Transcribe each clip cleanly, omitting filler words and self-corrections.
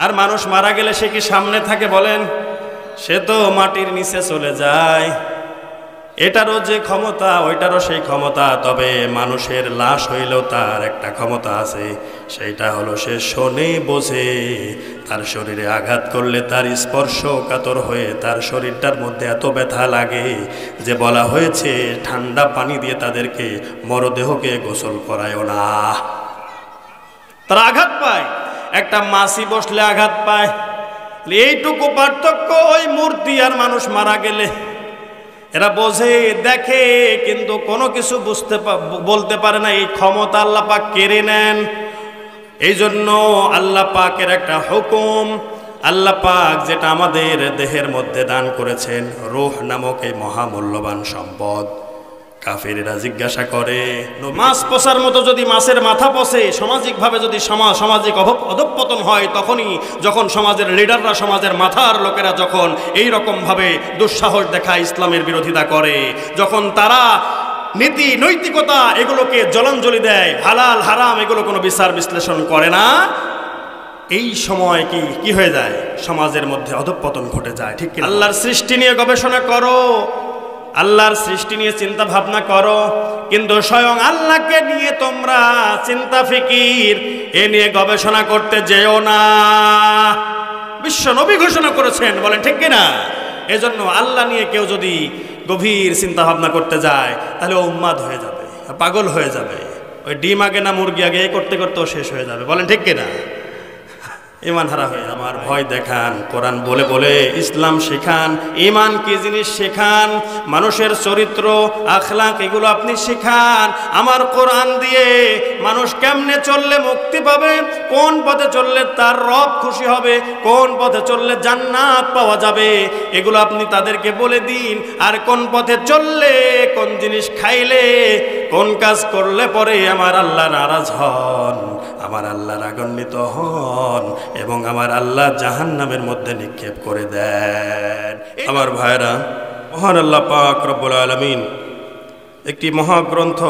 আর মানুষ মারা গেলে সে কি সামনে থাকে বলেন? সে তো মাটির নিচে চলে যায়। এটারও যে ক্ষমতা ওইটারও সেই ক্ষমতা, তবে মানুষের লাশ হইলেও তার একটা ক্ষমতা আছে, সেইটা হলো সে শোনে বোঝে। তার শরীরে আঘাত করলে তার স্পর্শ কাতর হয়ে তার শরীরটার মধ্যে এত ব্যথা লাগে যে বলা হয়েছে ঠান্ডা পানি দিয়ে তাদেরকে মরদেহকে গোসল করায়ও না। তারা আঘাত পায়, একটা মাছি বসলে আঘাত পায়। এইটুকু পার্থক্য ওই মূর্তি আর মানুষ মারা গেলে। এরা বোঝে দেখে কিন্তু কোনো কিছু বলতে পারে না। এই ক্ষমতা আল্লাহ পাক কেড়ে নেন। এই জন্য আল্লাহ পাকের একটা হুকুম, আল্লাহ পাক যেটা আমাদের দেহের মধ্যে দান করেছেন, রূহ নামক এই মহামূল্যবান সম্পদ। কাফেরেরা জিজ্ঞাসা করে, মাছ পচার মতো যদি মাছের মাথা পচে, সামাজিকভাবে যদি সামাজিক অধঃপতন হয়, তখনই যখন সমাজের লিডাররা, সমাজের মাথার লোকেরা যখন এই রকমভাবে দুঃসাহস দেখায়, ইসলামের বিরোধিতা করে, যখন তারা নীতি নৈতিকতা এগুলোকে জলাঞ্জলি দেয়, হালাল হারাম এগুলো কোনো বিচার বিশ্লেষণ করে না, এই সময় কি হয়ে যায়? সমাজের মধ্যে অধঃপতন ঘটে যায়। ঠিক আল্লাহর সৃষ্টি নিয়ে গবেষণা করো, আল্লাহর সৃষ্টি নিয়ে চিন্তা ভাবনা করো, কিন্তু স্বয়ং আল্লাহকে নিয়ে তোমরা চিন্তা ফিকির এ নিয়ে গবেষণা করতে যেও না। বিশ্ব নবী ঘোষণা করেছেন, বলেন ঠিক কিনা? এজন্য আল্লাহ নিয়ে কেউ যদি গভীর চিন্তা ভাবনা করতে যায় তাহলে ও উন্মাদ হয়ে যাবে, পাগল হয়ে যাবে। ওই ডিম আগে না মুরগি আগে করতে করতেও শেষ হয়ে যাবে, বলেন ঠিক কিনা? ইমান হারা হয়ে আমার ভয় দেখান, কোরআন বলে বলে ইসলাম শেখান, ইমান কি জিনিস শেখান, মানুষের চরিত্র আখলাক এগুলো আপনি শেখান। আমার কোরআন দিয়ে মানুষ কেমনে চললে মুক্তি পাবে, কোন পথে চললে তার রব খুশি হবে, কোন পথে চললে জান্নাত পাওয়া যাবে, এগুলো আপনি তাদেরকে বলে দিন। আর কোন পথে চললে, কোন জিনিস খাইলে, কোন কাজ করলে পরে আমার আল্লাহ নারাজ হন, আমার আল্লাহ রাগান্বিত হন এবং আমার আল্লাহ জাহান্নামের মধ্যে নিক্ষেপ করে দেন। আমার ভাইরা, মহান আল্লাহ পাক রব্বুল আলামিন একটি মহাগ্রন্থ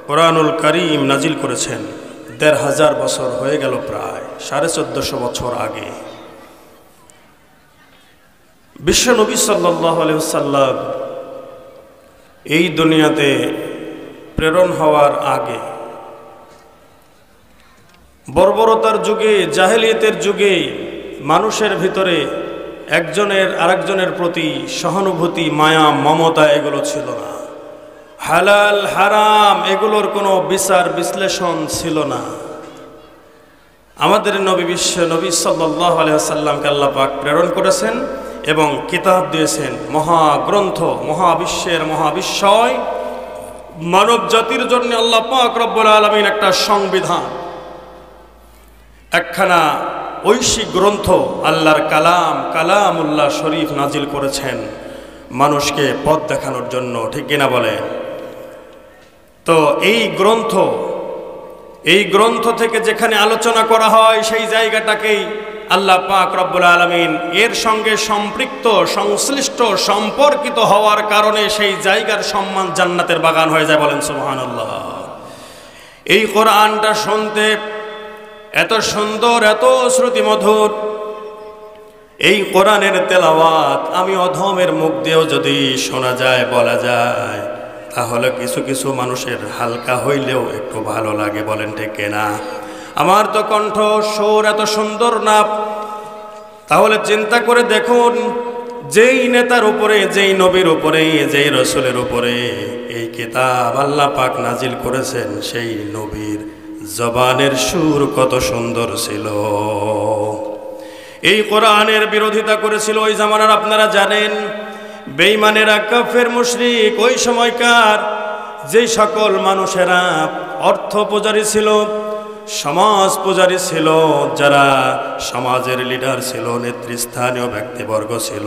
কোরআনুল কারীম নাজিল করেছেন। ১৫০০ বছর হয়ে গেল, প্রায় ১৪৫০ বছর আগে বিশ্ব নবী সাল্লাল্লাহু আলাইহি ওয়াসাল্লাম এই দুনিয়াতে প্রেরণ হওয়ার আগে, বর্বরতার যুগে, জাহেলিয়াতের যুগে মানুষের ভিতরে একজনের আরেকজনের প্রতি সহানুভূতি, মায়া, মমতা এগুলো ছিল না। হালাল হারাম এগুলোর কোনো বিচার বিশ্লেষণ ছিল না। আমাদের নবী বিশ্ব নবী সাল্লাল্লাহু আলাইহি ওয়াসাল্লামকে আল্লাহ পাক প্রেরণ করেছেন এবং কিতাব দিয়েছেন, মহাগ্রন্থ, মহাবিশ্বের মহাবিশ্বয় মানব জাতির জন্য আল্লাহ পাক রব্বুল আলামিন একটা সংবিধান, একখানা ঐশী গ্রন্থ, আল্লাহর কালাম, কালামুল্লাহ শরীফ নাজিল করেছেন মানুষকে পথ দেখানোর জন্য, ঠিক কিনা বলে? তো এই গ্রন্থ থেকে যেখানে আলোচনা করা হয় সেই জায়গাটাকেই আল্লাহ পাক রব্বুল আলামিন এর সঙ্গে সম্পৃক্ত, সংশ্লিষ্ট, সম্পর্কিত হওয়ার কারণে সেই জায়গার সম্মান জান্নাতের বাগান হয়ে যায়, বলেন সুবহানাল্লাহ। এই কোরআনটা শুনতে এত সুন্দর, এত শ্রুতিমধুর, এই কোরআনের তেলাওয়াত আমি অধমের মুখ দিয়েও যদি শোনা যায়, বলা যায়, তাহলে কিছু কিছু মানুষের হালকা হইলেও একটু ভালো লাগে, বলেন ঠিক না? আমার তো কণ্ঠ সুর এত সুন্দর না, তাহলে চিন্তা করে দেখুন, যেই নেতার উপরে, যেই নবীর উপরে, যেই রসুলের উপরে এই কিতাব আল্লাহ পাক নাজিল করেছেন, সেই নবীর জবানের সুর কত সুন্দর ছিল। এই কোরআনের বিরোধিতা করেছিল ওই জামানার, আপনারা জানেন, বেঈমানেরা, কাফের, মুশরিক, ওই সময়কার যেই সকল মানুষেরা অর্থ পূজারী ছিল, সমাজ পূজারী ছিল, যারা সমাজের লিডার ছিল, নেতৃস্থানীয় ব্যক্তিবর্গ ছিল,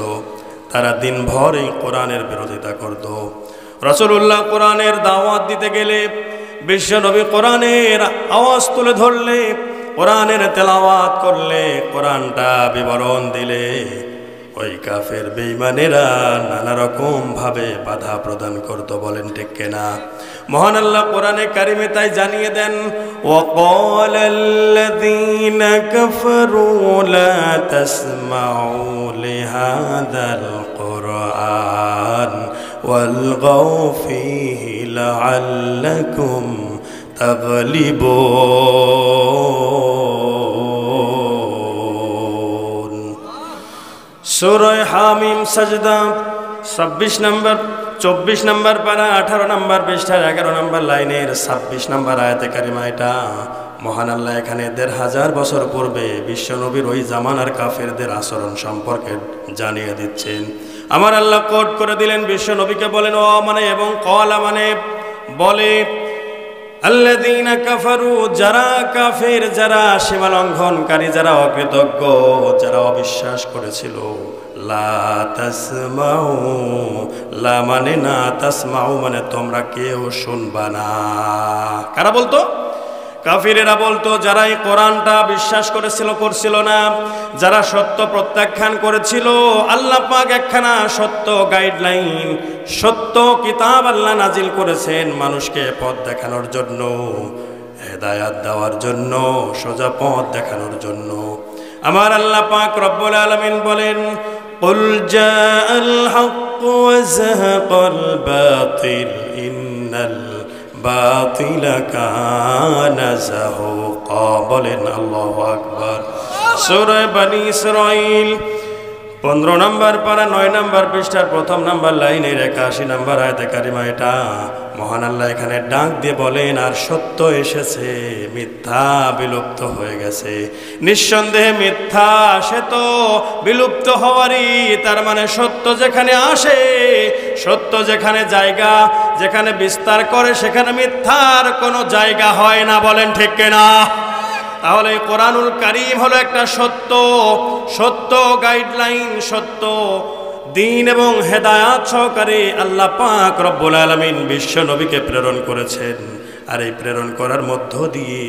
তারা দিনভর এই কোরআনের বিরোধিতা করত। রাসূলুল্লাহ কোরআনের দাওয়াত দিতে গেলে, বিশ্বনবী কোরআনের আওয়াজ তুলে ধরলে, কোরআনের তেলাওয়াত করলে, কোরআনটা বিবরণ দিলে, ওই কাফের বেঈমানেরা নানা রকম ভাবে বাধা প্রদান করত, বলেন ঠিক কিনা? মহান আল্লাহ কোরআনে কারিমে তাই জানিয়ে দেন, ওয়াকালাল্লাযীনা কাফারু লা তাসমাউ লিহাযাল কুরআন ওয়ালগাউ ফীহি লাআল্লাকুম তাগলিবুন। সূরা হামিম সাজদা 26 নম্বর 24 নম্বর পারা 18 নম্বর পৃষ্ঠার 11 নম্বর লাইনের 26 নম্বর আয়াতে কারিমা। এটা মহান আল্লাহ এখানে 1500 বছর পূর্বে বিশ্বনবীর ওই জামানার কাফেরদের আচরণ সম্পর্কে জানিয়ে দিচ্ছেন। আমার আল্লাহ কোট করে দিলেন, বিশ্বনবীকে বলেন ও মানে এবং কলা মানে বলে, আল্লাযীনা কাফারু, যারা কাফের, যারা সীমা লঙ্ঘনকারী, যারা অকৃতজ্ঞ, যারা অবিশ্বাস করেছিল, লা তাসমাউ, লা মানে না, তাসমাউ মানে তোমরা কেউ শুনবা না। কারা বলতো? কাফিরেরা বলতো, যারা এই কোরআনটা বিশ্বাস করছিল না, যারা সত্য প্রত্যাখ্যান করেছিল। আল্লাহ পাক একখানা সত্য গাইডলাইন, সত্য কিতাব আল্লাহ নাজিল করেছেন মানুষকে পথ দেখানোর জন্য, হেদায়াত দেওয়ার জন্য, সোজা পথ দেখানোর জন্য। আমার আল্লাহ পাক রব্বুল আলামিন বলেন, কুল জাআল হক ওয়া যাহাকাল বাতিল ইন্নাল বাতিলা কানা যাহুকা। বলেন আল্লাহু আকবার। সূরা বনী ইসরাঈল 15 নম্বর পারা 9 নম্বর পৃষ্ঠার 1 নম্বর লাইনের 81 নম্বর আয়াতে কারিমা। এটা মহান আল্লাহ এখানে ডাক দিয়ে বলেন, আর সত্য এসেছে, মিথ্যা বিলুপ্ত হয়ে গেছে। নিঃসন্দেহে মিথ্যা সে তো বিলুপ্ত হওয়ারই, তার মানে সত্য যেখানে আসে, সত্য যেখানে জায়গা, যেখানে বিস্তার করে, সেখানে মিথ্যার কোনো জায়গা হয় না, বলেন ঠিক কিনা? তাহলে কোরআনুল কারীম হলো একটা সত্য গাইডলাইন, সত্য দ্বীন এবং হেদায়াত সহকারে আল্লাহ পাক রব্বুল আলামিন বিশ্ব নবীকে প্রেরণ করেছেন। আর এই প্রেরণ করার মধ্য দিয়ে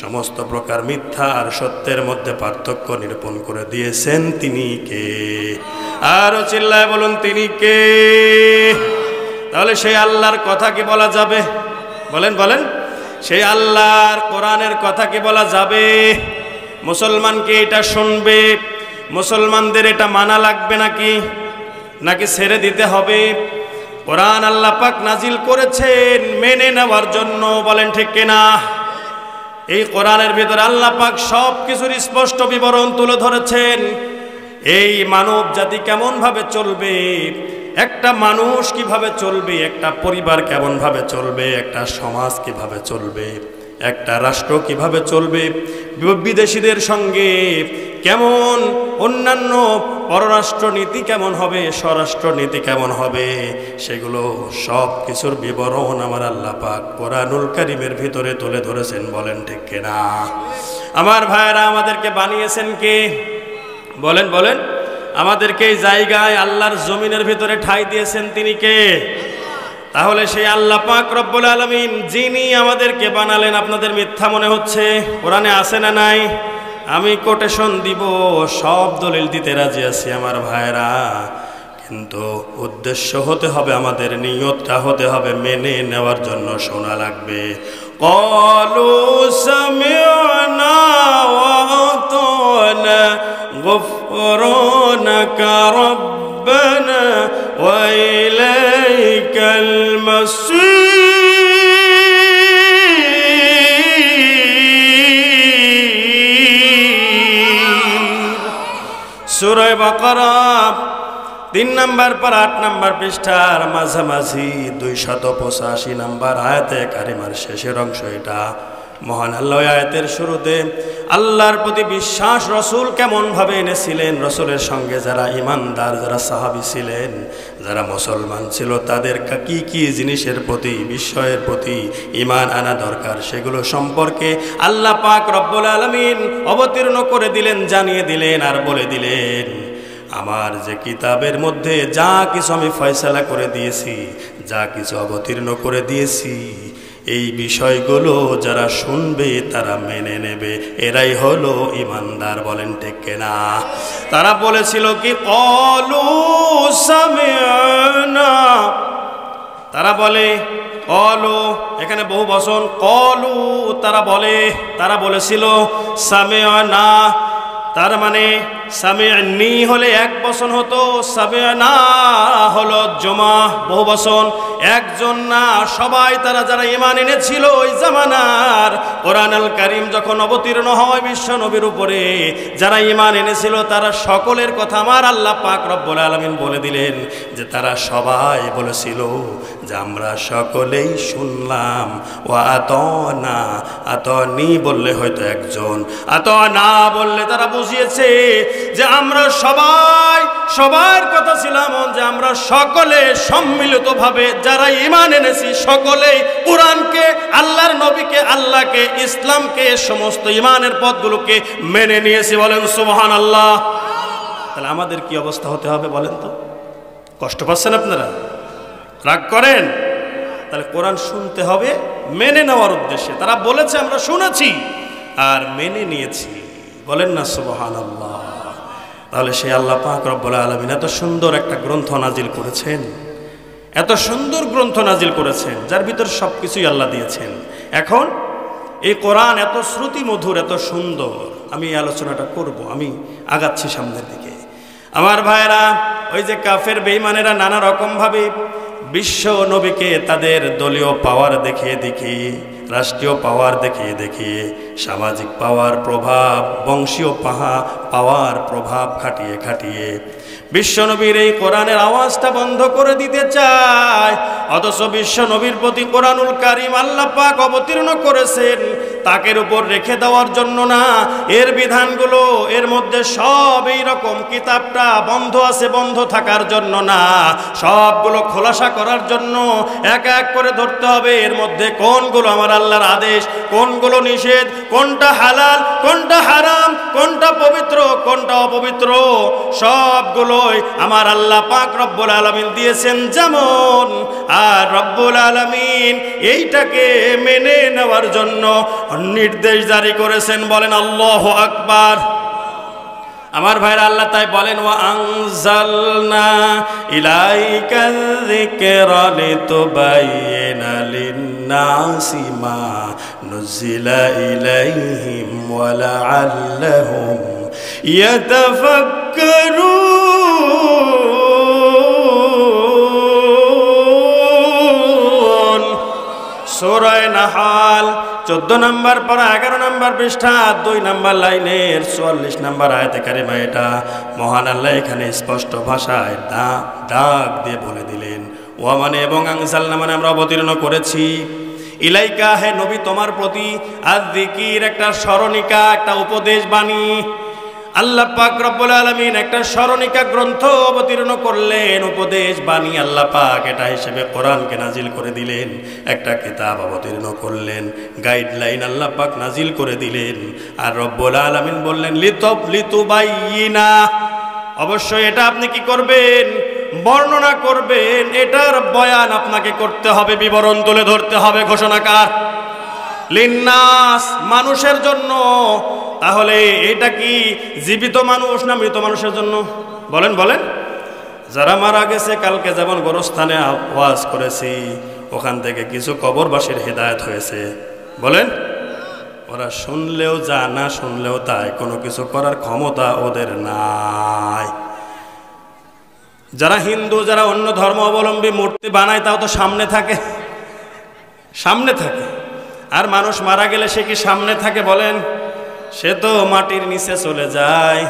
সমস্ত প্রকার মিথ্যা আর সত্যের মধ্যে পার্থক্য নিরূপণ করে দিয়েছেন। তিনি কে? আরো চিল্লায় বলুন, তিনি কে? তাহলে সেই আল্লাহর কথা কি বলা যাবে? বলেন সেই আল্লাহর কোরআনের কথা কি বলা যাবে? মুসলমানকে এটা শুনবে, মুসলমানদের এটা মানা লাগবে নাকি ছেড়ে দিতে হবে? কোরআন আল্লাহ পাক নাজিল করেছেন মেনে নেওয়ার জন্য, বলেন ঠিক কিনা? এই কোরআনের ভিতরে আল্লাহ পাক সব কিছুর স্পষ্ট বিবরণ তুলে ধরেছেন। এই মানব জাতি কেমন ভাবে চলবে, একটা মানুষ কিভাবে চলবে, একটা পরিবার কেমন ভাবে চলবে, একটা সমাজ কিভাবে চলবে, একটা রাষ্ট্র কিভাবে চলবে, বিদেশিদের সঙ্গে কেমন, অন্যান্য পররাষ্ট্র নীতি কেমন হবে, স্বরাষ্ট্র নীতি কেমন হবে, সেগুলো সব কিছুর বিবরণ আমার আল্লাহ পাক কোরআনুল কারীমের ভিতরে তুলে ধরেছেন, বলেন ঠিক কিনা? আমার ভাইয়েরা, আমাদেরকে বানিয়েছেন কে? বলেন আমাদেরকে এই জায়গায় আল্লাহর জমিনের ভিতরে ঠাঁই দিয়েছেন তিনি কে? তাহলে সেই আল্লাহ পাক রব্বুল আলামিন যিনি আমাদেরকে বানালেন, আপনাদের মিথ্যা মনে হচ্ছে? কোরআনে আছে না নাই? আমি কোটেশন দিব, সব দলিল দিতে রাজি আছি আমার ভাইরা, কিন্তু উদ্দেশ্য হতে হবে, আমাদের নিয়তটা হতে হবে মেনে নেওয়ার জন্য। শোনা লাগবে, ক্বালু সামি'না ওয়া আতা'না গুফরানাকা রাব্বানা ওয়া ইলাইকাল মাসীর। সূরা বাকারা 3 নম্বর পর 8 নম্বর পৃষ্ঠার মাঝামাঝি 285 নম্বর আয়াতে কারিমার শেষের অংশ এটা। মহান আল্লাহ আয়াতের শুরুতে আল্লাহর প্রতি বিশ্বাস রসুল কেমন ভাবে এনেছিলেন, রসুলের সঙ্গে যারা ইমানদার, যারা সাহাবী ছিলেন, যারা মুসলমান ছিল, তাদের কি কি জিনিসের প্রতি, বিষয়ের প্রতি ঈমান আনা দরকার, সেগুলো সম্পর্কে আল্লাহ পাক রব্বুল আলামিন অবতীর্ণ করে দিলেন, জানিয়ে দিলেন আর বলে দিলেন, আমার যে কিতাবের মধ্যে যা কিছু আমি ফয়সালা করে দিয়েছি, যা কিছু অবতীর্ণ করে দিয়েছি, এই বিষয়গুলো যারা শুনবে তারা মেনে নেবে, এরাই হলো ইমানদার। বলেন ঠিক কিনা? তারা বলেছিল কি ক্বালু সামি'না, তারা বলে ক্বালু, এখানে বহু বচন, ক্বালু তারা বলেছিল সামি'না, তার মানে সামি'নি হলে এক বচন হতো, সামি'না হলো জমা বহু বচন, একজন না সবাই। তারা যারা ঈমান এনেছিল ওই জামানার কোরআনুল কারীম যখন অবতীর্ণ হয় বিশ্ব নবীর উপরে, যারা ঈমান এনেছিল তারা সকলের কথা আমার আল্লাহ পাক রব্বুল আলামিন বলে দিলেন যে তারা সবাই বলেছিল যে আমরা সকলেই শুনলাম। ওয়া আতানা, আতানি বললে হয়তো একজন, আতানা বললে তারা বুঝিয়েছে যে আমরা সবার কথা ছিলাম যে আমরা সকলে সম্মিলিতভাবে যারা ঈমান এনেছি সকলেই কোরআনকে, আল্লাহর নবীকে, আল্লাহকে, ইসলামকে, সমস্ত ঈমানের পথগুলোকে মেনে নিয়েছি। বলেন সুবহানাল্লাহ। তাহলে আমাদের কি অবস্থা হতে হবে বলেন তো? কষ্ট পাচ্ছেন আপনারা? রাগ করেন? তাহলে কোরআন শুনতে হবে মেনে নেওয়ার উদ্দেশ্যে। তারা বলেছে আমরা শুনেছি আর মেনে নিয়েছি। বলেন না সুবহানাল্লাহ। তাহলে সেই আল্লাহ পাক রব্বুল আলামিন এত সুন্দর একটা গ্রন্থ নাজিল করেছেন, এত সুন্দর গ্রন্থ নাজিল করেছেন যার ভিতর সব কিছুই আল্লাহ দিয়েছেন। এখন এই কোরআন এত শ্রুতি মধুর, এত সুন্দর, আমি এই আলোচনাটা করব, আমি আগাচ্ছি সামনের দিকে। আমার ভাইয়েরা, ওই যে কাফের বেঈমানেরা নানা রকমভাবে বিশ্ব নবীকে তাদের দলীয় পাওয়ার দেখিয়ে দেখিয়ে, রাষ্ট্রীয় পাওয়ার দেখিয়ে দেখিয়ে, সামাজিক পাওয়ার প্রভাব, বংশীয় পাওয়ার প্রভাব খাটিয়ে খাটিয়ে বিশ্বনবীর এই কোরআনের আওয়াজটা বন্ধ করে দিতে চায়। অথচ বিশ্বনবীর প্রতি কোরআনুল কারীম আল্লাহ পাক অবতীর্ণ করেছেন তাকের উপর রেখে দেওয়ার জন্য না, এর বিধানগুলো এর মধ্যে সব এই রকম কিতাবটা বন্ধ আছে বন্ধ থাকার জন্য না, সবগুলো খোলাসা করার জন্য এক এক করে ধরতে হবে এর মধ্যে কোনগুলো আমার আল্লাহর আদেশ, কোনগুলো নিষেধ, কোনটা হালাল, কোনটা হারাম, কোনটা পবিত্র, কোনটা অপবিত্র, সবগুলোই আমার আল্লাহ পাক রব্বুল আলামিন দিয়েছেন যেমন। আর রব্বুল আলামিন এইটাকে মেনে নেওয়ার জন্য নির্দেশ জারি করেছেন। বলেন আল্লাহু আকবার। আমার ভাইরা, আল্লাহ তাই বলেন ওয়া আনজালনা ইলাইকাল যিকরা লিতুবাইয়িনা লিন-নাসি মা নুজিলা ইলাইহিম ওয়া লাআল্লাহুম ইয়াতাফাক্কারুন। সূরা নাহাল 14 নম্বর পারা 11 নম্বর পৃষ্ঠা 2 নম্বর লাইনের 44 নম্বর আয়াতে কারিমা। এটা মহান আল্লাহ এখানে স্পষ্ট ভাষায় ডাক দিয়ে বলে দিলেন, ওয়া মানে এবং আনজালনা মানে আমরা অবতীর্ণ করেছি, ইলাইকা হে নবী তোমার প্রতি, আয-যিকির একটা স্মরণিকা, একটা উপদেশ বাণী। আল্লাহ পাক রব্বুল আলামিন একটা স্মরণিকা গ্রন্থ অবতীর্ণ করলেন, উপদেশ বাণী আল্লাহ পাক এটা হিসেবে কোরআনকে নাজিল করে দিলেন, একটা কিতাব অবতীর্ণ করলেন, গাইডলাইন আল্লাহ পাক নাজিল করে দিলেন। আর রব্বুল আলামিন বললেন লিতুবাইয়িনা, অবশ্যই এটা আপনি কি করবেন? বর্ণনা করবেন, এটার বয়ান আপনাকে করতে হবে, বিবরণ তুলে ধরতে হবে, ঘোষণাকার লিন্নাস, মানুষের জন্য। তাহলে এটা কি জীবিত মানুষ না মৃত মানুষের জন্য? বলেন বলেন। যারা মারা গেছে, কালকে যেমন গোরস্থানে ওয়াজ করেছি, ওখান থেকে কিছু কবরবাসীর হেদায়েত হয়েছে। বলেন, ওরা শুনলেও যা, না শুনলেও তাই, কোনো কিছু করার ক্ষমতা ওদের নাই। যারা হিন্দু, যারা অন্য ধর্ম অবলম্বী মূর্তি বানায়, তাও তো সামনে থাকে, সামনে থাকে। আর মানুষ মারা গেলে সে কি সামনে থাকে বলেন? সে তো মাটির নিচে চলে যায়।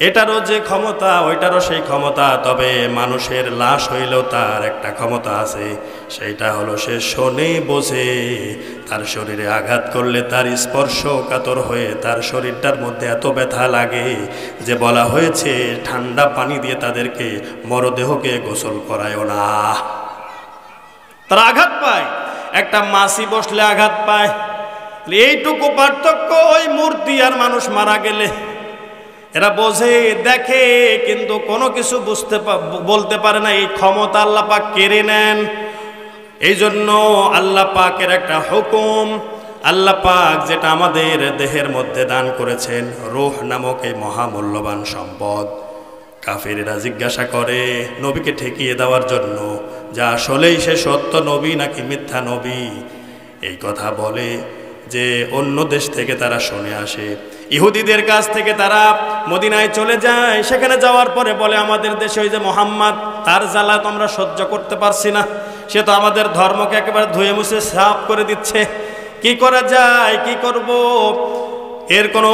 এটারও যে ক্ষমতা ওইটারও সেই ক্ষমতা, তবে মানুষের লাশ হইলেও তার একটা ক্ষমতা আছে, সেইটা হলো সে শোনে, বোঝে। তার শরীরে আঘাত করলে তার স্পর্শকাতর হয়ে তার শরীরটার মধ্যে এত ব্যথা লাগে যে বলা হয়েছে ঠান্ডা পানি দিয়ে তাদেরকে মরদেহকে গোসল করায়ও না। তারা আঘাত পায়, একটা মাছি বসলে আঘাত পায়। এইটুকু পার্থক্য ওই মূর্তি আর মানুষ মারা গেলে। এরা বোঝে, দেখে, কিন্তু কোনো কিছু বলতে পারে না। এই ক্ষমতা আল্লাহ পাক কেড়ে নেন। এই জন্য আল্লাহ পাকের একটা হুকুম, আল্লাহ পাক যেটা আমাদের দেহের মধ্যে দান করেছেন, রূহ নামক এই মহামূল্যবান সম্পদ, কাফিরেরা জিজ্ঞাসা করে নবীকে ঠেকিয়ে দেওয়ার জন্য যে আসলেই সে সত্য নবী নাকি মিথ্যা নবী। এই কথা বলে যে অন্য দেশ থেকে তারা শুনে আসে, ইহুদিদের কাছ থেকে তারা মদিনায় চলে যায়। সেখানে যাওয়ার পরে বলে আমাদের দেশে ওই যে মোহাম্মদ, তার জ্বালা তো আমরা সহ্য করতে পারছি না, সে তো আমাদের ধর্মকে একেবারে ধুয়ে মুছে সাফ করে দিচ্ছে, কি করা যায়, কি করব, এর কোনো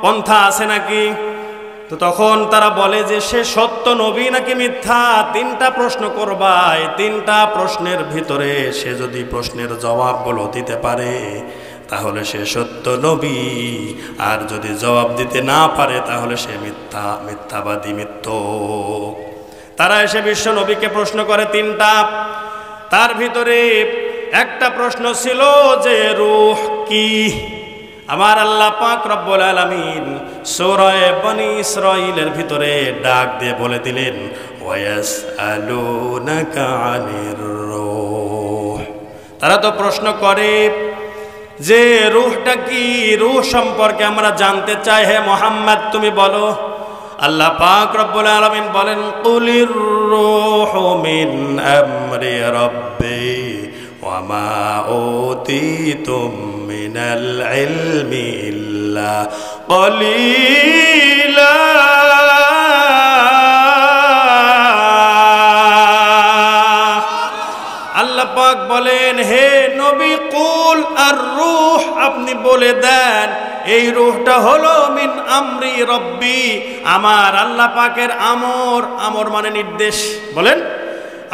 পন্থা আছে নাকি? তো তখন তারা বলে যে সে সত্য নবী নাকি মিথ্যা, তিনটা প্রশ্ন করবা, এই তিনটা প্রশ্নের ভিতরে সে যদি প্রশ্নের জবাবগুলো দিতে পারে তাহলে সে সত্য নবী, আর যদি জবাব দিতে না পারে তাহলে সে মিথ্যাবাদী, মিথ্যক। তারা এসে বিশ্ব নবীকে প্রশ্ন করে তিনটা। তার ভিতরে একটা প্রশ্ন ছিল যে রূহ কি। আমার আল্লাহ পাক রব্বুল আলামিন সূরা বনী ইসরাঈলের ভিতরে ডাক দিয়ে বলে দিলেন, ওয়ায়াসআলুনাকা আনির রূহ। তারা তো প্রশ্ন করে যে রূহটা কি, রূহ সম্পর্কে আমরা জানতে চাই, হে মুহাম্মদ তুমি বলো। আল্লাহ পাক রব্বুল আলামিন বলেন, কুলির রূহু মিন আমরি রাব্বি ওয়া মা উতিতুম মিনাল ইলমি ইল্লা ক্বালিলা। আল্লাহ পাক বলেন, হে নবী, কুল আর রূহ, আপনি বলে দেন এই রূহটা হলো মিন আমরি রব্বি, আমার আল্লাহ পাকের আমর, আমর মানে নির্দেশ, বলেন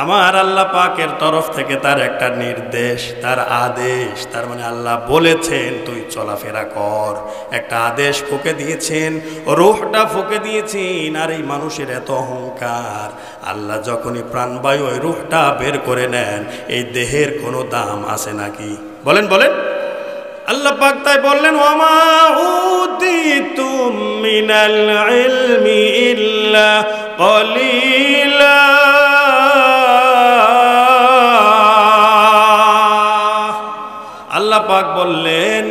আমার আল্লাহ পাকের তরফ থেকে তার একটা নির্দেশ, তার আদেশ, তার মানে আল্লাহ বলেছেন তুই চলাফেরা কর, একটা আদেশ ফুঁকে দিয়েছেন, রূহটা ফুঁকে দিয়েছেন। আর এই মানুষের এত অহংকার, আল্লাহ যখনই প্রাণবায়ু ওই রূহটা বের করে নেন, এই দেহের কোনো দাম আছে নাকি? বলেন বলেন। আল্লাহ পাক তাই বললেন, ওয়ামা উতিতুম মিনাল ইলমি ইল্লা ক্বালিলা। আল্লাহ পাক বললেন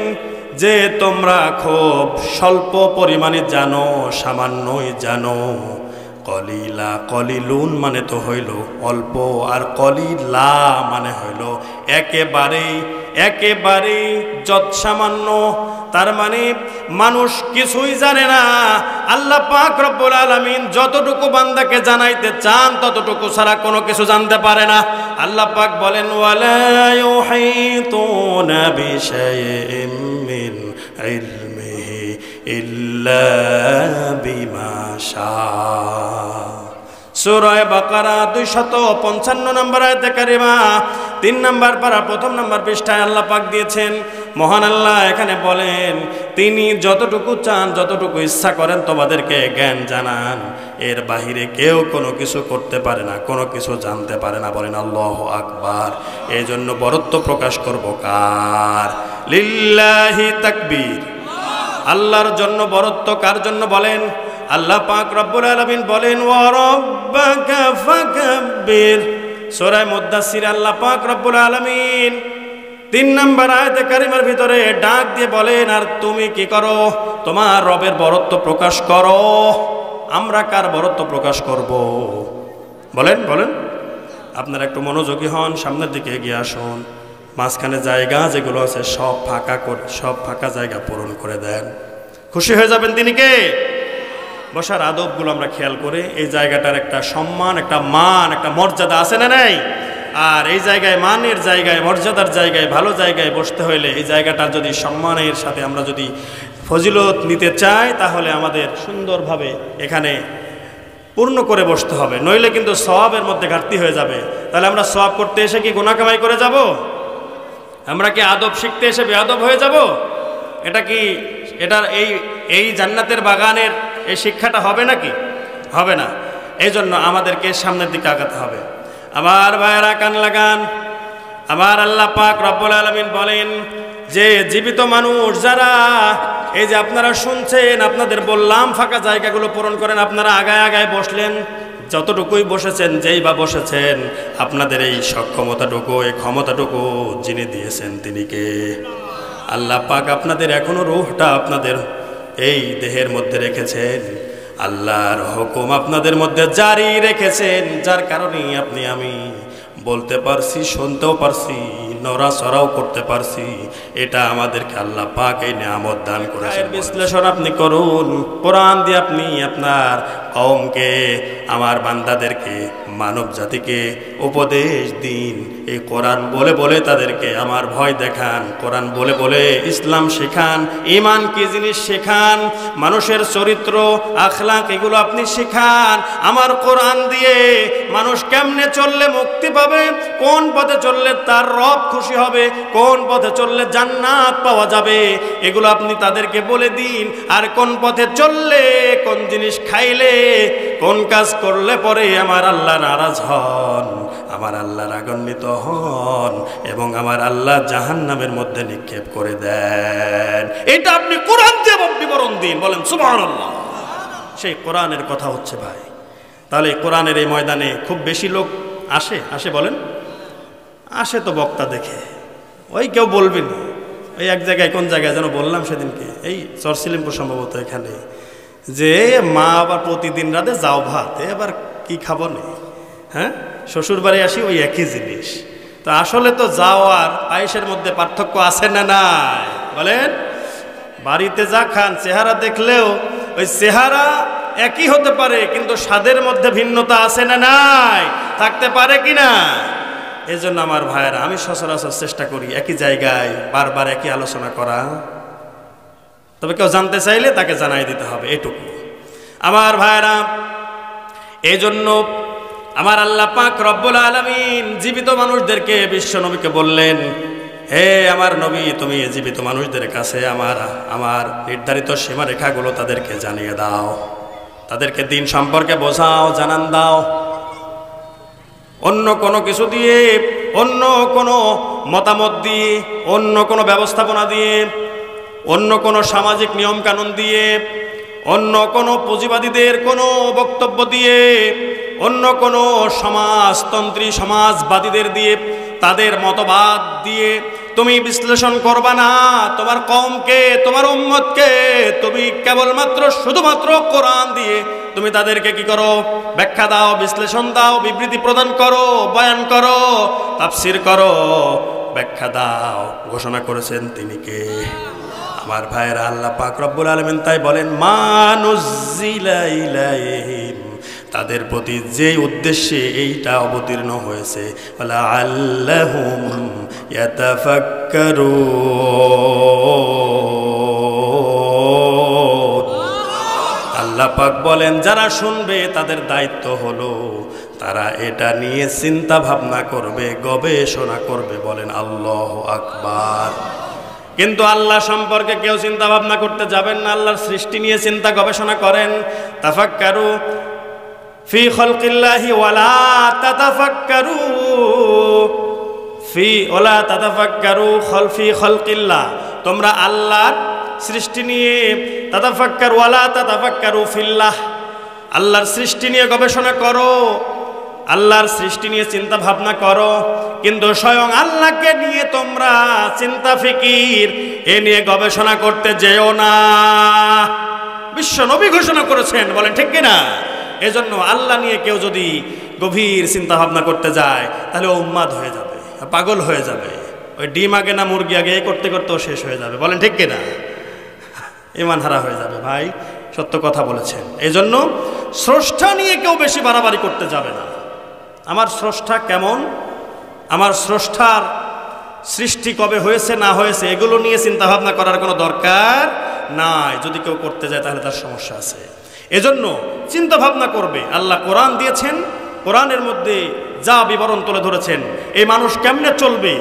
যে তোমরা খুব স্বল্প পরিমাণে জানো, সামান্যই জানো। কলিলা, কলিলুন মানে তো হইল অল্প, আর কলিলা মানে হইল একেবারেই একেবারেই যৎসামান্য। তার মানে মানুষ কিছুই জানে না। আল্লাহ পাক রব্বুল আলামিন যতটুকু বান্দাকে জানাইতে চান ততটুকু ছাড়া কোনো কিছু জানতে পারে না। আল্লাহ পাক বলেন, ওয়ালা ইউহিতুনা বিশাইইম মিন ইলমিহি ইল্লা বিমা শাআ। সূরা বাকারা 255 নম্বর আয়াতে কারিমা 3 নম্বর পারা 1 নম্বর পৃষ্ঠায় আল্লাহ পাক দিয়েছেন। মহান আল্লাহ এখানে বলেন, তিনি যতটুকু চান, যতটুকু ইচ্ছা করেন তোমাদেরকে জ্ঞান জানান, এর বাহিরে কেউ কোনো কিছু করতে পারে না, কোনো কিছু জানতে পারে না। বলেন আল্লাহু আকবার। এই জন্য বরত্ব প্রকাশ করব কার? লিল্লাহি তাকবীর। আল্লাহর জন্য বরত্ব কার জন্য বলেন? আল্লাহ পাক রব্বুল আলামিন বলেন, ওয়া রাব্বাকা ফাকাব্বির। সূরা মুদ্দাসসির আল্লাহ পাক রব্বুল আলামিন 3 নম্বর আয়াতে কারিমার ভিতরে ডাক দিয়ে বলেন, আর তুমি কি করো? তোমার রবের বরত্ব প্রকাশ করো। আমরা কার বরত্ব প্রকাশ করব? বলেন বলেন। আপনারা একটু মনোযোগী হন, সামনের দিকে এগিয়ে আসুন। মাঝখানে জায়গা যেগুলো আছে সব ফাঁকা করে, সব ফাঁকা জায়গা পূরণ করে দেন। খুশি হয়ে যাবেন তিনি কে? বসার আদবগুলো আমরা খেয়াল করে, এই জায়গাটার একটা সম্মান, একটা মান, একটা মর্যাদা আছে না নাই? আর এই জায়গায়, মানের জায়গায়, মর্যাদার জায়গায়, ভালো জায়গায় বসতে হইলে এই জায়গাটার যদি সম্মানের সাথে আমরা যদি ফজিলত নিতে চাই, তাহলে আমাদের সুন্দরভাবে এখানে পূর্ণ করে বসতে হবে, নইলে কিন্তু সওয়াবের মধ্যে ঘাটতি হয়ে যাবে। তাহলে আমরা সওয়াব করতে এসে কি গুনাহ কামাই করে যাব? আমরা কি আদব শিখতে এসে বেয়াদব হয়ে যাব? এটা কি এটার এই জান্নাতের বাগানের এই শিক্ষাটা হবে নাকি? হবে না। এই জন্য আমাদেরকে সামনের দিকে আগাতে হবে। আমার ভাইয়েরা কান লাগান। আমার আল্লাহ পাক রব্বুল আলামিন বলেন যে জীবিত মানুষ যারা, এই যে আপনারা শুনছেন, আপনাদের বললাম ফাঁকা জায়গাগুলো পূরণ করেন, আপনারা আগায় আগায় বসলেন, যতটুকুই বসেছেন, যেই বা বসেছেন, আপনাদের এই সক্ষমতাটুকু, এই ক্ষমতাটুকু যিনি দিয়েছেন তিনি কে? আল্লাহ পাক আপনাদের এখনো রূহটা আপনাদের এই দেহের মধ্যে রেখেছেন, আল্লাহর হুকুম আপনাদের মধ্যে জারি রেখেছেন, যার কারণেই আপনি আমি বলতে পারছি, শুনতেও পারছি, নড়াচড়াও করতে পারছি। এটা আমাদেরকে আল্লাহ পাক এই নিয়ামত দান করেছেন। বিশ্লেষণ আপনি করুন, কোরআন দিয়ে আপনি আপনার কওমকে, আমার বান্দাদেরকে, মানব জাতিকে উপদেশ দিন। এই কোরআন বলে বলে তাদেরকে আমার ভয় দেখান, কোরআন বলে বলে ইসলাম শেখান, ঈমান কি জিনিস শেখান, মানুষের চরিত্র আখলাক এগুলো আপনি শেখান। আমার কোরআন দিয়ে মানুষ কেমনে চললে মুক্তি পাবে, কোন পথে চললে তার রব খুশি হবে, কোন পথে চললে জান্নাত পাওয়া যাবে, এগুলো আপনি তাদেরকে বলে দিন। আর কোন পথে চললে, কোন জিনিস খাইলে, কোন কাজ করলে পরে আমার আল্লাহ নারাজ হন, আমার আল্লাহ রাগান্বিত হন এবং আমার আল্লাহ জাহান্নামের মধ্যে নিক্ষেপ করে দেন, এটা আপনি কোরআন দিয়ে বিবরণ দিন। বলেন সুবহানাল্লাহ। সেই কোরআনের কথা হচ্ছে ভাই। তাহলে কোরআনের এই ময়দানে খুব বেশি লোক আসে বলেন? আসে তো বক্তা দেখে, ওই কেউ বলবেন। ওই এক জায়গায়, কোন জায়গায় যেন বললাম সেদিনকে, এই চরসিলিমপুর সম্ভবত, এখানে যে মা আবার প্রতিদিন রাতে যাও ভাত, এবার কি খাবো না, হ্যাঁ, শ্বশুর বাড়ি আসি ওই একই জিনিস। তো আসলে তো যাও আর পায়েসের মধ্যে পার্থক্য আছে না নাই? বলেন, বাড়িতে যা খান চেহারা দেখলেও ওই চেহারা একই হতে পারে, কিন্তু স্বাদের মধ্যে ভিন্নতা আছে না নাই? থাকতে পারে কি না? এই জন্য আমার ভাইয়েরা, আমি সচরাচর চেষ্টা করি একই জায়গায় বারবার একই আলোচনা করা। তবে কেউ জানতে চাইলে তাকে জানাই দিতে হবে, এটুকু। আমার ভাইয়েরা, এই জন্য আমার আল্লাহ পাক রব্বুল আলামিন জীবিত মানুষদেরকে, বিশ্ব নবীকে বললেন, হে আমার নবী, তুমি জীবিত মানুষদের কাছে আমার নির্ধারিত সীমারেখাগুলো তাদেরকে জানিয়ে দাও, তাদেরকে দিন সম্পর্কে বোঝাও, জানান দাও। অন্য কোনো কিছু দিয়ে, অন্য কোনো মতামত দিয়ে, অন্য কোনো ব্যবস্থাপনা দিয়ে, অন্য কোনো সামাজিক নিয়মকানুন দিয়ে, অন্য কোনো পুঁজিবাদীদের কোনো বক্তব্য দিয়ে, অন্য কোনো সমাজতন্ত্রী সমাজবাদীদের দিয়ে, তাদের মতবাদ দিয়ে তুমি বিশ্লেষণ করবা না তোমার কওমকে, তোমার উম্মতকে। তুমি কেবলমাত্র শুধুমাত্র কোরআন দিয়ে তুমি তাদেরকে কি করো? ব্যাখ্যা দাও, বিশ্লেষণ দাও, বিবৃতি প্রদান করো, বয়ান করো, তাফসীর করো, ব্যাখ্যা দাও। ঘোষণা করেছেন তিনি কে? আমার ভাইয়েরা, আল্লাহ পাক রব্বুল আলামিন তাই বলেন, মা নুজ্জিলা ইলাইহিম, তাদের প্রতি যে উদ্দেশ্যে এইটা অবতীর্ণ হয়েছে, লাআল্লাহুম ইয়াতাফাক্কারুন। আল্লাহ পাক বলেন, যারা শুনবে তাদের দায়িত্ব হলো তারা এটা নিয়ে চিন্তা ভাবনা করবে, গবেষণা করবে। বলেন আল্লাহু আকবার। কিন্তু আল্লাহ সম্পর্কে কেউ চিন্তা ভাবনা করতে যাবেন না, আল্লাহর সৃষ্টি নিয়ে চিন্তা গবেষণা করেন। তাফাক্কারু ফি খালকিল্লাহি ওয়ালা তাতাফাক্কারু ফি ওয়ালা তাতাফাক্কারু ফি খালকিল্লাহ, তোমরা আল্লাহর সৃষ্টি নিয়ে তাতাফাক্কারু ওয়ালা তাতাফাক্কারু ফিল্লাহ, আল্লাহর সৃষ্টি নিয়ে গবেষণা করো, আল্লাহর সৃষ্টি নিয়ে চিন্তা ভাবনা করো, কিন্তু স্বয়ং আল্লাহকে নিয়ে তোমরা চিন্তা ফিকির এ নিয়ে গবেষণা করতে যেও না। বিশ্ব নবী ঘোষণা করেছেন, বলেন ঠিক কিনা? এজন্য আল্লাহ নিয়ে কেউ যদি গভীর চিন্তা ভাবনা করতে যায় তাহলে ও উন্মাদ হয়ে যাবে, পাগল হয়ে যাবে। ওই ডিম আগে না মুরগি আগে করতে করতেও শেষ হয়ে যাবে। বলেন ঠিক কিনা? ঈমান হারা হয়ে যাবে। ভাই সত্য কথা বলেছেন। এজন্য স্রষ্টা নিয়ে কেউ বেশি বাড়াবাড়ি করতে যাবে না। আমার স্রষ্টা কেমন, আমার স্রষ্টার সৃষ্টি কবে হয়েছে না হয়েছে এগুলো নিয়ে চিন্তা ভাবনা করার কোনো দরকার নাই। যদি কেউ করতে যায় তাহলে তার সমস্যা আছে। এজন্য চিন্তা ভাবনা করবে। আল্লাহ কোরআন দিয়েছেন, কোরআনের মধ্যে যা বিবরণ তুলে ধরেছেন, এই মানুষ কেমনে চলবে।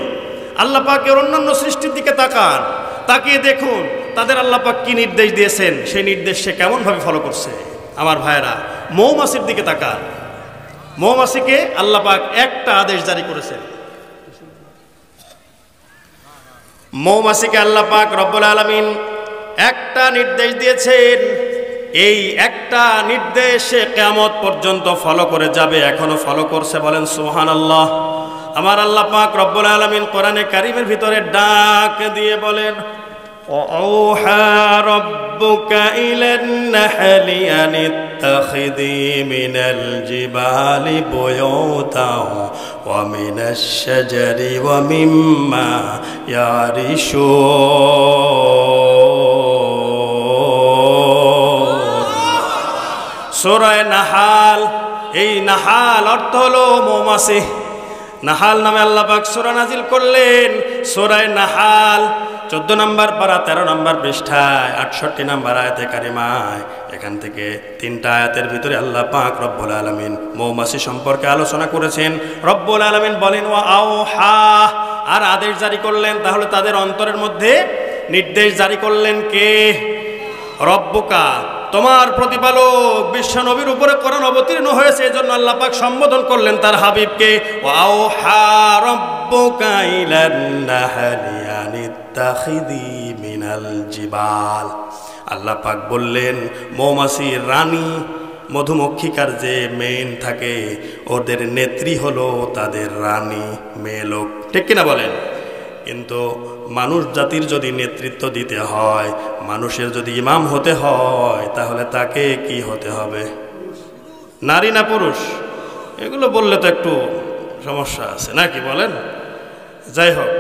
আল্লাহ পাকের অন্যান্য সৃষ্টির দিকে তাকান, তাকিয়ে দেখুন তাদের আল্লাহ পাক কি নির্দেশ দিয়েছেন, সেই নির্দেশ সে কেমনভাবে ফলো করছে। আমার ভাইয়েরা, মৌমাছির দিকে তাকান। মৌমাছিকে আল্লাহ পাক একটা আদেশ জারি করেছেন। মৌমাছিকে আল্লাহ পাক রব্বুল আলামিন একটা নির্দেশ দিয়েছেন, এই একটা নির্দেশে কিয়ামত পর্যন্ত ফলো করে যাবে, এখনো ফলো করছে। বলেন সুবহানাল্লাহ। আমার আল্লাহ পাক রব্বুল আলামিন কোরআনে কারীমের ভিতরে ডাক দিয়ে বলেন, وأوحى ربك إلى النحل أن اتخذي من الجبال بيوتا ومن الشجر ومما يعرشون। সূরা নাহাল, এই নাহাল অর্থ হলো মৌমাছি। নাহাল নামে আল্লাহ পাক সূরা নাজিল করলেন। সূরা নাহাল 14 নম্বর পারা 13 নম্বর পৃষ্ঠায় 68 নম্বর আয়াতে কারিমায়, এখান থেকে 3টা আয়াতের ভিতরে আল্লাহ পাক রব্বুল আলামিন মৌমাছি সম্পর্কে আলোচনা করেছেন। রব্বুল আলামিন বলেন ওয়া আওহা, আর আদেশ জারি করলেন। তাহলে তাদের অন্তরের মধ্যে নির্দেশ জারি করলেন কে? রব্বুকা, তোমার প্রতিপালক। বিশ্ব নবীর উপরে কোরআন অবতীর্ণ হয়েছে, এজন্য আল্লাহ পাক সম্বোধন করলেন তার হাবিবকে ওয়া আওহা রব্বুকা ইলান নাহলি আনিত্তাখিদি মিনাল জিবাল। আল্লাহ পাক বললেন মৌমাছির রানী, মধুমক্ষিকার যে মেন থাকে, ওদের নেত্রী হলো তাদের রানী, মেয়ে লোক, ঠিক কিনা বলেন? কিন্তু মানুষ জাতির যদি নেতৃত্ব দিতে হয়, মানুষের যদি ইমাম হতে হয়, তাহলে তাকে কি হতে হবে? নারী না পুরুষ? এগুলো বললে তো একটু সমস্যা আছে নাকি বলেন? যাই হোক,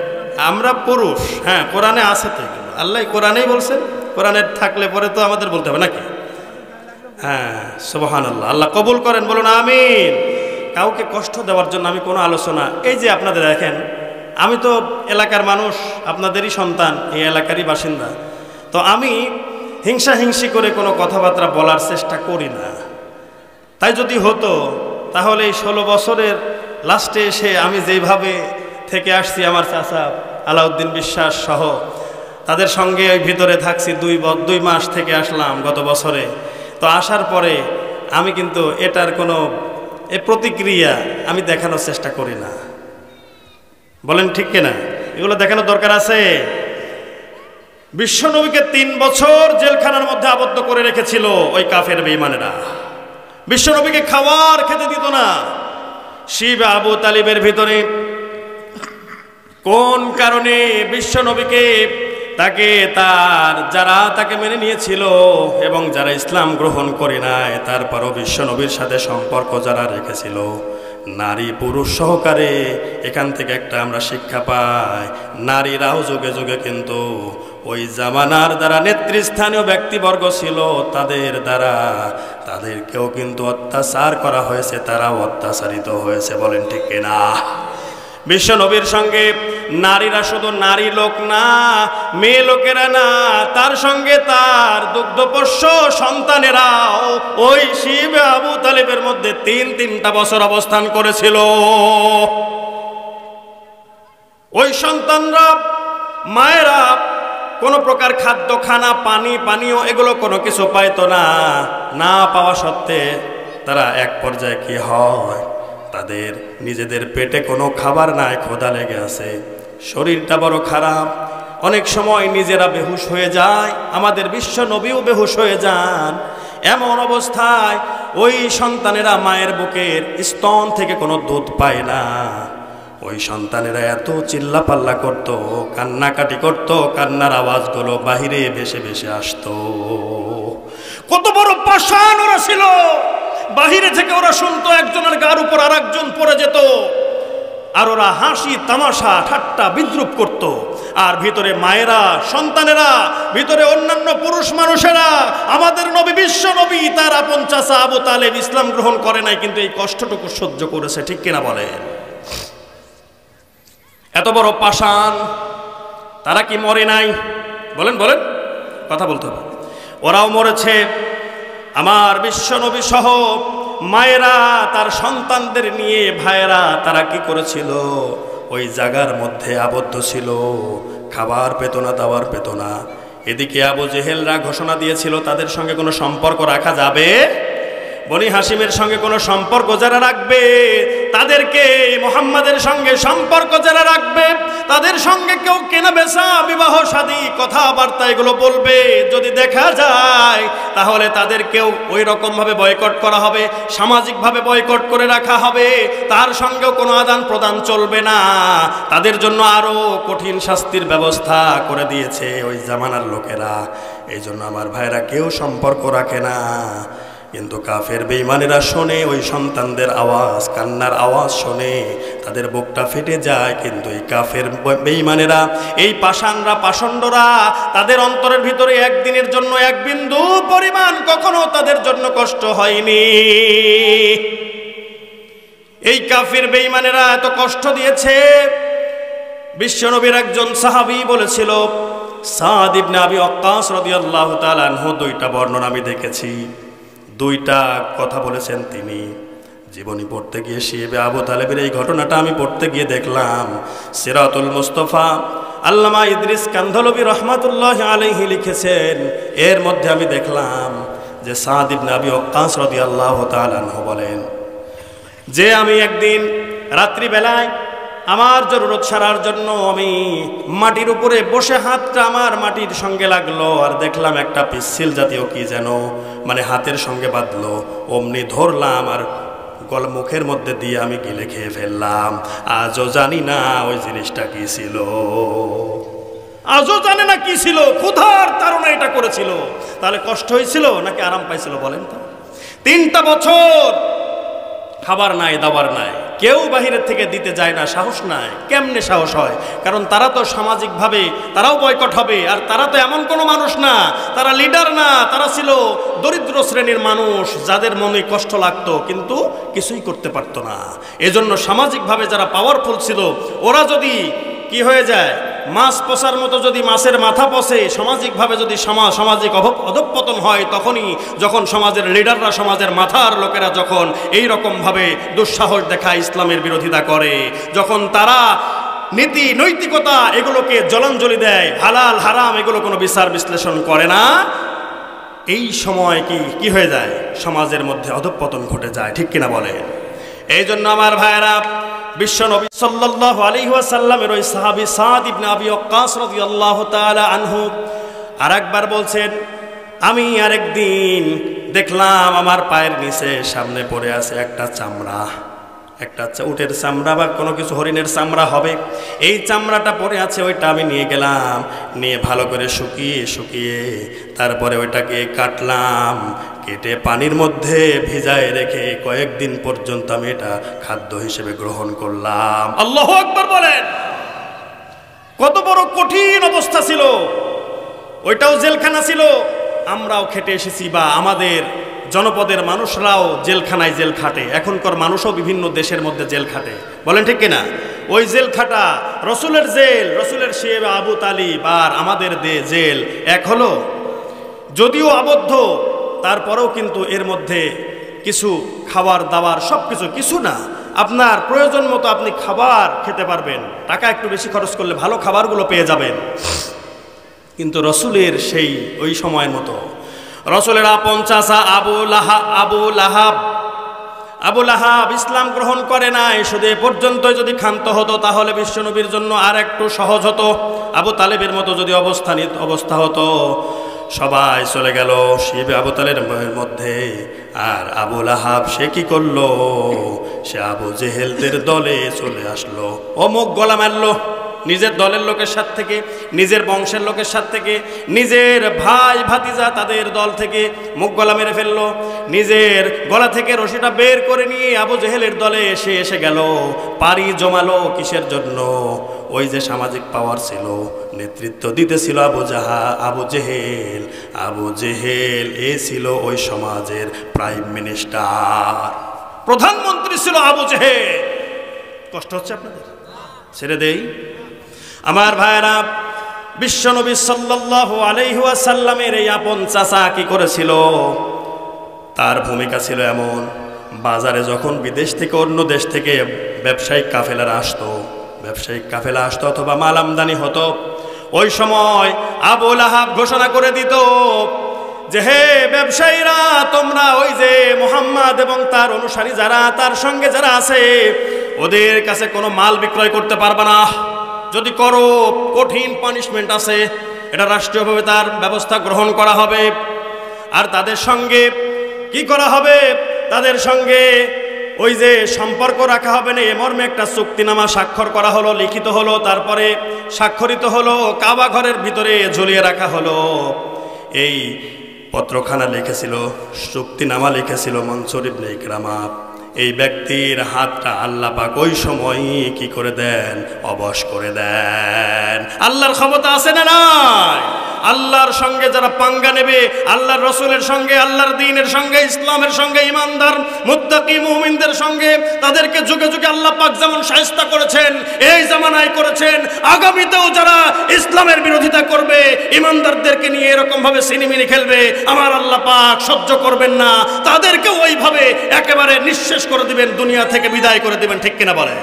আমরা পুরুষ। হ্যাঁ, কোরআনে আছে তো এগুলো, আল্লাহ কোরআনেই বলছেন। কোরআনে থাকলে পরে তো আমাদের বলতে হবে নাকি? হ্যাঁ, সুবহানাল্লাহ। আল্লাহ কবুল করেন, বলুন আমিন। কাউকে কষ্ট দেওয়ার জন্য আমি কোনো আলোচনা, এই যে আপনাদের দেখেন, আমি তো এলাকার মানুষ, আপনাদেরই সন্তান, এই এলাকারই বাসিন্দা, তো আমি হিংসাহিংসি করে কোনো কথাবার্তা বলার চেষ্টা করি না। তাই যদি হতো তাহলে এই 16 বছরের লাস্টে এসে আমি যেভাবে থেকে আসছি, আমার চাচা আলাউদ্দিন বিশ্বাস সহ তাদের সঙ্গে ওই ভিতরে থাকছি, 2 মাস থেকে আসলাম গত বছরে। তো আসার পরে আমি কিন্তু এটার কোনো প্রতিক্রিয়া আমি দেখানোর চেষ্টা করি না। বলেন ঠিক কিনা? এগুলো দেখানোর দরকার আছে? বিশ্বনবীকে 3 বছর জেলখানার মধ্যে আবদ্ধ করে রেখেছিল ওই কাফের বেঈমানেরা। বিশ্বনবীকে খাবার খেতে দিত না। শিবা আবু তালিবের ভিতরে কোন কারণে বিশ্বনবীকে, তাকে যারা তাকে মেনে নিয়েছিল এবং যারা ইসলাম গ্রহণ করে নাই, তারপরও বিশ্বনবীর সাথে সম্পর্ক যারা রেখেছিল, নারী পুরুষ সহকারে, এখান থেকে একটা আমরা শিক্ষা পাই, নারীরাও যুগে যুগে কিন্তু ওই জামানার দ্বারা নেতৃস্থানীয় ব্যক্তিবর্গ ছিল, তাদের দ্বারা তাদেরকেও কিন্তু অত্যাচার করা হয়েছে, তারাও অত্যাচারিত হয়েছে। বলেন ঠিক কিনা? বিশ্ব নবীর সঙ্গে নারীরা শুধু নারী লোক না, মেয়ে লোকেরা না, তার সঙ্গে তার দুগ্ধপোষ্য সন্তানেরাও ওই শিবে আবু তালিবের মধ্যে 3টা বছর অবস্থান করেছিল। ওই সন্তানরা, মায়েরা কোনো প্রকার খাদ্য, খানা, পানীয় এগুলো কোনো কিছু পাইতো না। না পাওয়া সত্ত্বে তারা এক পর্যায়ে কি হয়, তাদের নিজেদের পেটে কোনো খাবার নাই, ক্ষুধা লেগে আছে, শরীরটা বড় খারাপ, অনেক সময় নিজেরা বেহুশ হয়ে যায়, আমাদের বিশ্ব নবীও বেহুশ হয়ে যান। এমন অবস্থায় ওই সন্তানেরা মায়ের বুকের স্তন থেকে কোনো দুধ পায় না। ওই সন্তানেরা এত চিল্লাপাল্লা করত, কান্নাকাটি করত, কান্নার আওয়াজগুলো বাহিরে ভেসে ভেসে আসতো। কত বড় পাষাণ ওরা ছিল! বাহিরে থেকে ওরা শুনতো, একজনের গার উপর আর একজন পড়ে যেত, আর ওরা হাসি তামাশা ঠাট্টা বিদ্রুপ করত। আর ভিতরে মায়েরা, সন্তানেরা, ভিতরে অন্যান্য পুরুষ মানুষেরা, আমাদের নবী, বিশ্ব নবী, তার আপন চাচা আবু তালেব ইসলাম গ্রহণ করে নাই, কিন্তু এই কষ্টটুকু সহ্য করেছে, ঠিক কিনা বলেন? এত বড় পাষাণ, তারা কি মরে নাই? বলেন বলেন, কথা বলতে হবে। ওরাও মরেছে। আমার বিশ্ব নবী সহ মায়েরা তার সন্তানদের নিয়ে, ভাইয়েরা, তারা কি করেছিল? ওই জায়গার মধ্যে আবদ্ধ ছিল, খাবার পেত না, দাবার পেত না। এদিকে আবু জেহেলরা ঘোষণা দিয়েছিল তাদের সঙ্গে কোনো সম্পর্ক রাখা যাবে বনি হাশিমের সঙ্গে কোনো সম্পর্ক যারা রাখবে, তাদেরকে মুহাম্মাদের সঙ্গে সম্পর্ক যারা রাখবে, তাদের সঙ্গে কেউ কেনা বেচা, বিবাহ শাদী, কথাবার্তা এগুলো বলবে, যদি দেখা যায় তাহলে তাদেরকেও ওই রকমভাবে বয়কট করা হবে, সামাজিকভাবে বয়কট করে রাখা হবে, তার সঙ্গেও কোনো আদান প্রদান চলবে না। তাদের জন্য আরও কঠিন শাস্তির ব্যবস্থা করে দিয়েছে ওই জামানার লোকেরা। এই জন্য আমার ভাইরা কেউ সম্পর্ক রাখে না। কিন্তু কাফের বেঈমানেরা শোনে ওই সন্তানদের আওয়াজ, কান্নার আওয়াজ শোনে, তাদের বুকটা ফেটে যায়। কিন্তু এই কাফের বেঈমানেরা, এই পাষাণরা, পাষণ্ডরা, তাদের অন্তরের ভিতরে একদিনের জন্য এক বিন্দু পরিমাণ কখনো তাদের জন্য কষ্ট হয়নি। এই কাফের বেঈমানেরা এত কষ্ট দিয়েছে, বিশ্বনবীর একজন সাহাবী বলেছিল, সাদ ইবনে আবি ওয়াক্কাস রাদিয়াল্লাহু তাআলা আনহু, দুইটা বর্ণনা আমি দেখেছি, দুইটা কথা বলেছেন তিনি। জীবনী পড়তে গিয়ে শিবে আবু তালেবের এই ঘটনাটা আমি পড়তে গিয়ে দেখলাম। সিরাতুল মুস্তাফা আল্লামা ইদ্রিস কান্ধলবী রহমাতুল্লাহ আলাইহি লিখেছেন, এর মধ্যে আমি দেখলাম যে সাদ ইবনে আবি ওয়াক্কাস রাদিয়াল্লাহু তাআলা আনহু বলেন যে আমি একদিন রাত্রিবেলায় আমার জরুরত সারার জন্য আমি মাটির উপরে বসে, হাতটা আমার মাটির সঙ্গে লাগলো, আর দেখলাম একটা পিচ্ছিল জাতীয় কি যেন মানে হাতের সঙ্গে বাঁধলো, অমনি ধরলাম আর গল মুখের মধ্যে দিয়ে আমি গিলে খেয়ে ফেললাম। আজও জানি না ওই জিনিসটা কি ছিল, আজও জানে না কি ছিল, ক্ষুধার তাড়না এটা করেছিল। তাহলে কষ্ট হয়েছিল নাকি আরাম পাইছিল বলেন তো? 3টা বছর খাবার নাই, দাবার নাই, কেউ বাহিরের থেকে দিতে যায় না, সাহস নাই। কেমনে সাহস হয়? কারণ তারা তো সামাজিকভাবে তারাও বয়কট হবে, আর তারা তো এমন কোনো মানুষ না, তারা লিডার না, তারা ছিল দরিদ্র শ্রেণীর মানুষ, যাদের মনে কষ্ট লাগতো কিন্তু কিছুই করতে পারতো না। এজন্য সামাজিকভাবে যারা পাওয়ারফুল ছিল, ওরা যদি কি হয়ে যায়, মাছ পচার মতো যদি মাছের মাথা পচে, সামাজিকভাবে যদি সামাজিক অধঃপতন হয়, তখনই যখন সমাজের লিডাররা, সমাজের মাথার লোকেরা যখন এই রকমভাবে দুঃসাহস দেখায়, ইসলামের বিরোধিতা করে, যখন তারা নীতি নৈতিকতা এগুলোকে জলাঞ্জলি দেয়, হালাল হারাম এগুলো কোনো বিচার বিশ্লেষণ করে না, এই সময় কি হয়ে যায়, সমাজের মধ্যে অধঃপতন ঘটে যায়। ঠিক কিনা বলে? এই জন্য আমার ভাইয়েরা, বিশ্বনবী সাল্লাল্লাহু আলাইহি ওয়াসাল্লামের ওই সাহাবী সাদ ইবনে আবি ওয়াক্কাস রাদিয়াল্লাহু তাআলা আনহু আরেকবার বলছেন, আমি আরেকদিন দেখলাম আমার পায়ের নিচে সামনে পড়ে আছে একটা চামড়া, একটা উটের চামড়া বা কোনো কিছু হরিণের চামড়া হবে, এই চামড়াটা পড়ে আছে, ওইটা আমি নিয়ে গেলাম, নিয়ে ভালো করে শুকিয়ে তারপরে ওইটাকে কাটলাম, কেটে পানির মধ্যে ভিজায় রেখে কয়েকদিন পর্যন্ত আমি এটা খাদ্য হিসেবে গ্রহণ করলাম। আল্লাহু আকবার বলেন। কত বড় কঠিন অবস্থা ছিল, ওইটাও জেলখানা ছিল, আমরাও খেটে এসেছি, বা আমাদের জনপদের মানুষরাও জেলখানায় জেল খাটে, এখনকার মানুষও বিভিন্ন দেশের মধ্যে জেল খাটে, বলেন ঠিক কিনা? ওই জেল খাটা, রসুলের জেল, রসুলের শিবে আবু তালিব আর আমাদের জেল এক হলো, যদিও আবদ্ধ, তারপরেও কিন্তু এর মধ্যে কিছু খাবার দাবার সব কিছু না, আপনার প্রয়োজন মতো আপনি খাবার খেতে পারবেন, টাকা একটু বেশি খরচ করলে ভালো খাবারগুলো পেয়ে যাবেন। কিন্তু রসুলের সেই ওই সময়ের মতো, রসুলের আপন চাচা আবু লাহাব ইসলাম গ্রহণ করে নাই, শুধু এ পর্যন্ত যদি ক্ষান্ত হতো তাহলে বিশ্বনবীর জন্য আর একটু সহজ হতো। আবু তালেবের মতো যদি অবস্থা হতো, সবাই চলে গেল শিবে আবু তালেবের মধ্যে, আর আবু লাহাব সে কি করলো, সে আবু জেহেলদের দলে চলে আসলো, অমুক গলা মারলো, নিজের দলের লোকের সাথে থেকে, নিজের বংশের লোকের সাথে থেকে, নিজের ভাই ভাতিজা তাদের দল থেকে মুখ গলা মেরে ফেললো, নিজের গলা থেকে রশিটা বের করে নিয়ে আবু জেহেলের দলে এসে গেল, পাড়ি জমালো কিসের জন্য? ওই যে সামাজিক পাওয়ার ছিল, নেতৃত্ব দিতেছিল আবু জেহেল, এ ছিল ওই সমাজের প্রাইম মিনিস্টার, প্রধানমন্ত্রী ছিল আবু জেহেল। কষ্ট হচ্ছে আপনাদের? ছেড়ে দেই। আমার ভাইরা, বিশ্বনবী সাল্লাল্লাহু আলাইহি ওয়াসাল্লামের এই আপন চাচা কি করেছিল? তার ভূমিকা ছিল এমন, বাজারে যখন বিদেশ থেকে, অন্য দেশ থেকে ব্যবসায়িক কাফেলা আসতো অথবা মাল আমদানি হতো, ওই সময় আবু লাহাব ঘোষণা করে দিত যে, হে ব্যবসায়ীরা, তোমরা ওই যে মুহাম্মদ মুহাম্মদ এবং তার অনুসারী যারা, তার সঙ্গে যারা আছে, ওদের কাছে কোনো মাল বিক্রয় করতে পারবে না। যদি করো, কঠিন পানিশমেন্ট আছে, এটা রাষ্ট্রীয়ভাবে তার ব্যবস্থা গ্রহণ করা হবে। আর তাদের সঙ্গে কি করা হবে? তাদের সঙ্গে ওই যে সম্পর্ক রাখা হবে না, এ মর্মে একটা চুক্তিনামা স্বাক্ষর করা হলো, লিখিত হলো, তারপরে স্বাক্ষরিত হলো, কাবা ঘরের ভিতরে ঝুলিয়ে রাখা হলো। এই পত্রখানা লিখেছিল, চুক্তিনামা লিখেছিল মনসুর ইবনে ইকরামা। এই ব্যক্তির হাতটা আল্লাহ পাক ওই সময় কি করে দেন? অবশ করে দেন। আল্লাহর ক্ষমতা আছে না নাই? আল্লাহর সঙ্গে যারা পাঙ্গা নেবে, আল্লাহর রসুলের সঙ্গে, আল্লাহর দ্বীনের সঙ্গে, ইসলামের সঙ্গে, ইমানদার মুত্তাকি মুমিনদের সঙ্গে, তাদেরকে যুগে যুগে আল্লাহ পাক যেমন শায়েস্তা করেছেন, এই জামানায় করেছেন, আগামীতেও যারা ইসলামের বিরোধিতা করবে, ইমানদারদেরকে নিয়ে এরকম ভাবে সিনেমিনি খেলবে, আমার আল্লাহ পাক সহ্য করবেন না, তাদেরকে ওইভাবে একেবারে নিঃশেষ করে দিবেন, দুনিয়া থেকে বিদায় করে দিবেন। ঠিক কিনা বলে?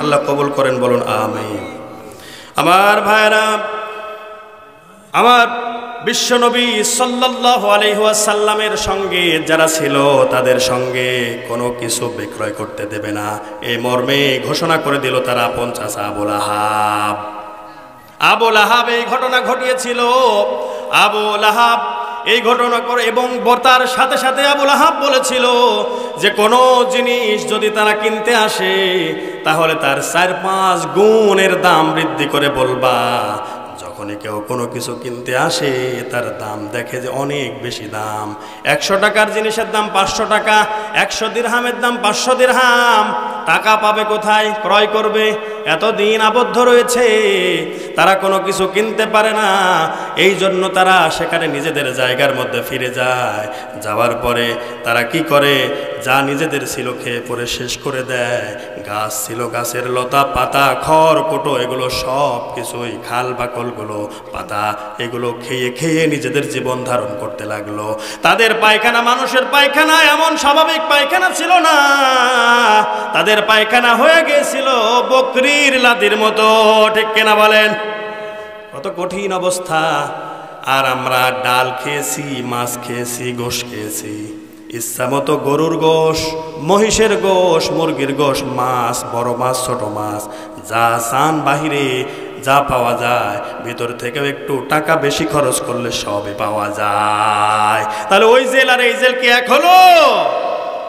আল্লাহ কবুল করেন, বলুন আমিন। আমার ভাইরা, আমার বিশ্বনবী সাল্লাল্লাহু আলাইহি ওয়াসাল্লামের সঙ্গে যারা ছিল, তাদের সঙ্গে কোনো কিছু বিক্রয় করতে দেবে না, এই মর্মে ঘোষণা করে দিল তারা 50 আবু লাহাব। আবু লাহাব এই ঘটনা ঘটিয়েছিল। আবু লাহাব এই ঘটনা করে, এবং তার সাথে সাথে আবু লাহাব বলেছিল যে কোনো জিনিস যদি তারা কিনতে আসে, তাহলে তার 4-5 গুণের দাম বৃদ্ধি করে বলবা। যখনই কেউ কোনো কিছু কিনতে আসে, তার দাম দেখে যে অনেক বেশি দাম, 100 টাকার জিনিসের দাম 500 টাকা, 100 দিরহামের দাম 500 দিরহাম, টাকা পাবে কোথায়? ক্রয় করবে। এতদিন আবদ্ধ রয়েছে, তারা কোনো কিছু কিনতে পারে না। এই জন্য তারা সেখানে নিজেদের জায়গার মধ্যে ফিরে যায়। যাওয়ার পরে তারা কি করে? যা নিজেদের ছিল খেয়ে পরে শেষ করে দেয়। গাছ ছিল, গাছের লতা পাতা খড় কোটো এগুলো সব কিছুই, খাল বাকলগুলো পাতা এগুলো খেয়ে খেয়ে নিজেদের জীবন ধারণ করতে লাগলো। তাদের পায়খানা মানুষের পায়খানা এমন স্বাভাবিক পায়খানা ছিল না, তাদের পায়খানা হয়ে গিয়েছিল বকরির লাদির মতো। ঠিক কিনা বলেন? কত কঠিন অবস্থা। আর আমরা ডাল খেয়েছি, মাছ খেয়েছি, গোশ খেয়েছি, ইচ্ছা মতো গরুর গোশ, মহিষের গোশ, মুরগির গোশ, মাছ, বড় মাছ, ছোট মাছ, যা চান বাহিরে যা পাওয়া যায়, ভিতর থেকেও একটু টাকা বেশি খরচ করলে সবই পাওয়া যায়। তাহলে ওই জেল আর এই জেল কি এক হলো?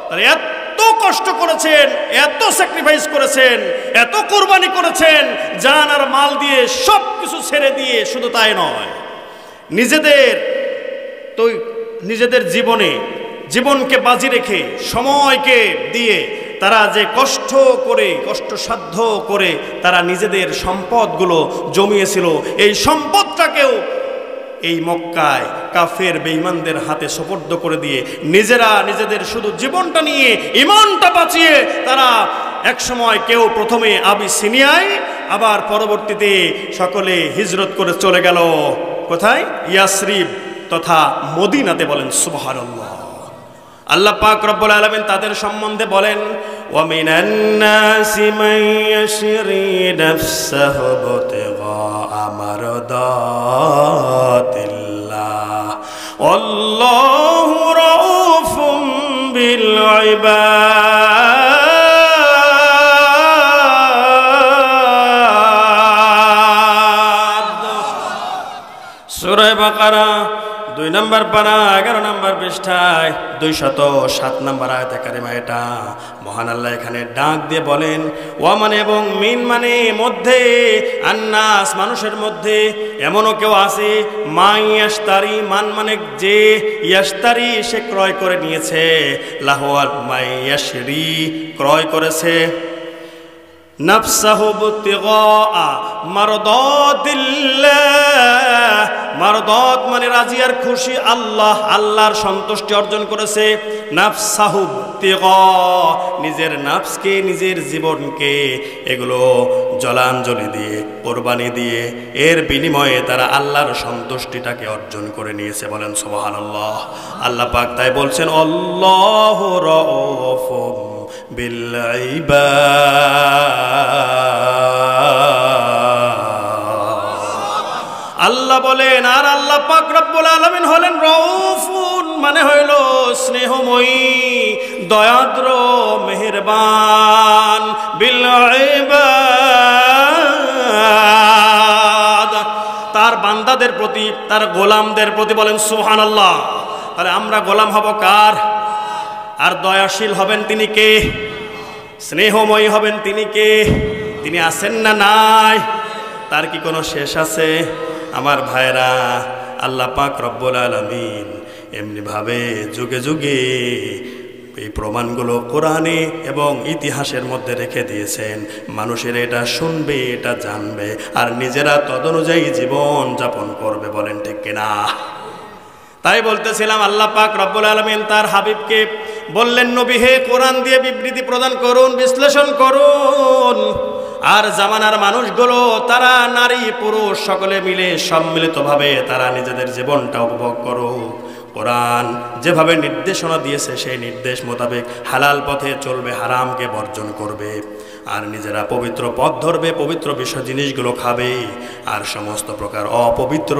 তাহলে এত কষ্ট করেছেন, এত স্যাক্রিফাইস করেছেন, এত কোরবানি করেছেন, জান আর মাল দিয়ে সব কিছু ছেড়ে দিয়ে, শুধু তাই নয়, নিজেদের জীবনকে বাজি রেখে, সময়কে দিয়ে তারা যে কষ্টসাধ্য করে তারা নিজেদের সম্পদগুলো জমিয়েছিল, এই সম্পদটাকেও এই মক্কায় কাফের বেঈমানদের হাতে সুপর্দ করে দিয়ে নিজেরা নিজেদের শুধু জীবনটা নিয়ে, ঈমানটা বাঁচিয়ে তারা একসময় কেউ প্রথমে আবিসিনিয়ায়, আবার পরবর্তীতে সকলে হিজরত করে চলে গেল কোথায়? ইয়াসরিব তথা মদিনাতে। বলেন সুবহানাল্লাহ। আল্লাহ পাক রব্বুল আলামিন তাদের সম্বন্ধে বলেন, ওয়া মিনান নাসি মান ইয়াশরি নাফসাহু ইবতিগা মারদাতিল্লাহ আল্লাহু রাউফুম বিল ইবাদ। সূরা বাকারা 2 নম্বর পারা 11 নম্বর পৃষ্ঠায় 207 নম্বর আয়াতে কারিমা। এটা মহান আল্লাহ এখানে ডাক দিয়ে বলেন, ওয়া মানে এবং মিন মানে মধ্যে, আন্নাস মানুষের মধ্যে এমনও কেউ আছে, মা ইয়াশতারি, মান মানে যে, ইয়াশতারি সে ক্রয় করে নিয়েছে, লাহওয়াল মা ইয়াশরি ক্রয় করেছে, নাফসাহু ইবতিগা মারদাতিল্লাহ মারদাত মানে রাজি আর খুশি, আল্লাহ আল্লাহর সন্তুষ্টি অর্জন করেছে। নাফসাহু তিগা, নিজের নাফসকে নিজের জীবনকে এগুলো জলাঞ্জলি দিয়ে কোরবানি দিয়ে এর বিনিময়ে তারা আল্লাহর সন্তুষ্টিটাকে অর্জন করে নিয়েছে। বলেন সুবহানাল্লাহ। আল্লাহ পাক তাই বলছেন আল্লাহু রাউফুম বিল ইবাদ। আল্লাহ বলেন, আর আল্লাহ পাক রব্বুল আলামিন হলেন রাউফুন, মানে হইল স্নেহময়ী, দয়াদ্র, মেহেরবান, বিল ইবাদ, তার বান্দাদের প্রতি, তার গোলামদের প্রতি। বলেন সুবহানাল্লাহ। তাহলে আমরা গোলাম হব কার? আর দয়াশীল হবেন তিনি কে? স্নেহময়ী হবেন তিনি কে? তিনি আছেন না নাই? তার কি কোনো শেষ আছে? আমার ভাইরা, আল্লাহ পাক রব্বুল আলামিন এমনিভাবে যুগে যুগে এই প্রমাণগুলো কোরআনে এবং ইতিহাসের মধ্যে রেখে দিয়েছেন। মানুষের এটা শুনবে, এটা জানবে, আর নিজেরা তদনুযায়ী জীবন যাপন করবে। বলেন ঠিক কিনা? তাই বলতেছিলাম, আল্লাহ পাক রব্বুল আলামিন তার হাবিবকে বললেন, নবী হে, কোরআন দিয়ে বিবৃতি প্রদান করুন, বিশ্লেষণ করুন। আর জামানার মানুষগুলো, তারা নারী পুরুষ সকলে মিলে সম্মিলিতভাবে তারা নিজেদের জীবনটা উপভোগ করুক। কোরআন যেভাবে নির্দেশনা দিয়েছে সেই নির্দেশ মোতাবেক হালাল পথে চলবে, হারামকে বর্জন করবে, আর নিজেরা পবিত্র পথ ধরবে, পবিত্র বিষয় জিনিসগুলো খাবে, আর সমস্ত প্রকার অপবিত্র